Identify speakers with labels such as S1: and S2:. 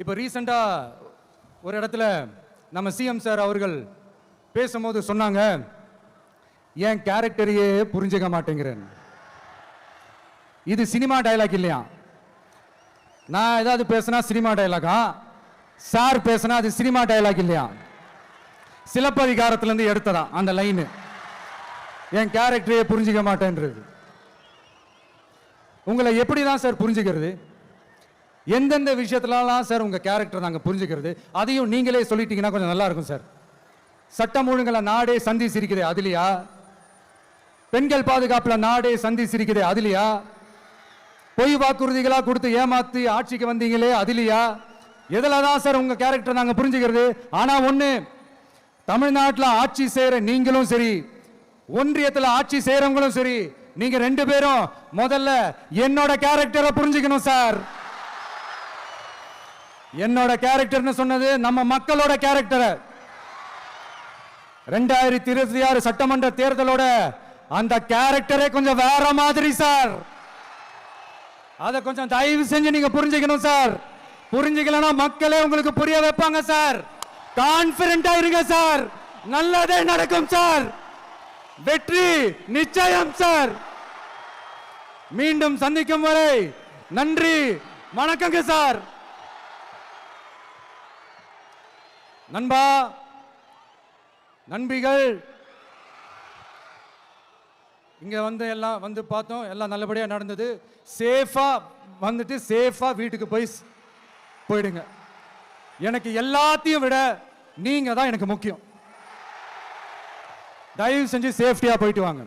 S1: இப்போ ரீசெண்டாக ஒரு இடத்துல நம்ம சிஎம் சார் அவர்கள் பேசும்போது சொன்னாங்க, என் கேரக்டரையே புரிஞ்சுக்க மாட்டேங்கிறேன். இது சினிமா டயலாக் இல்லையா? நான் ஏதாவது பேசினா சினிமா டயலாகா? சார் பேசினா அது சினிமா டயலாக் இல்லையா? சிலப்பதிகாரத்திலிருந்து எடுத்ததா அந்த லைனு. என் கேரக்டரையே புரிஞ்சுக்க மாட்டேன்றது. உங்களை எப்படி தான் சார் புரிஞ்சுக்கிறது? எந்தெந்த விஷயத்துலலாம் சார் உங்க கேரக்டர் நாங்கள் புரிஞ்சுக்கிறது? அதையும் நீங்களே சொல்லிட்டீங்கன்னா கொஞ்சம் நல்லா இருக்கும் சார். சட்டம் ஒழுங்குல நாடே சந்தி சிரிக்குது அதுலையா? பெண்கள் பாதுகாப்புல நாடே சந்தி சிரிக்குது அதுலையா? பொய் வாக்குறுதிகளா கொடுத்து ஏமாத்தி ஆட்சிக்கு வந்தீங்களே அதுலையா? எதில் தான் சார் உங்க கேரக்டர் நாங்கள் புரிஞ்சுக்கிறது? ஆனா ஒண்ணு, தமிழ்நாட்டில் ஆட்சி செய்யற நீங்களும் சரி, ஒன்றியத்தில் ஆட்சி செய்யறவங்களும் சரி, நீங்க ரெண்டு பேரும் முதல்ல என்னோட கேரக்டரை புரிஞ்சுக்கணும் சார். என்னோட கேரக்டர்னு சொன்னது நம்ம மக்களோட கேரக்டர். 2026 சட்டமன்ற தேர்தலோட அந்த கேரக்டரே கொஞ்சம் வேற மாதிரி சார். அதை கொஞ்சம் தயவு செஞ்சு நீங்க புரிஞ்சுக்கணும் சார். புரிஞ்சுக்கலன்னா மக்களே உங்களுக்கு புரிய வைப்பாங்க சார். கான்பிடென்ட்டா இருங்க சார். நல்லதே நடக்கும் சார். வெற்றி நிச்சயம் சார். மீண்டும் சந்திக்கும் வரை நன்றி, வணக்கங்க சார். நண்பா, நண்பிகள், இங்க வந்து எல்லாம் வந்து பார்த்தோம், எல்லாம் நல்லபடியா நடந்தது. சேஃபா வந்துட்டு சேஃபா வீட்டுக்கு போயிடுங்க. எனக்கு எல்லாத்தையும் விட நீங்க தான் எனக்கு முக்கியம். தயவு செஞ்சு சேஃப்டியா போயிட்டு வாங்க.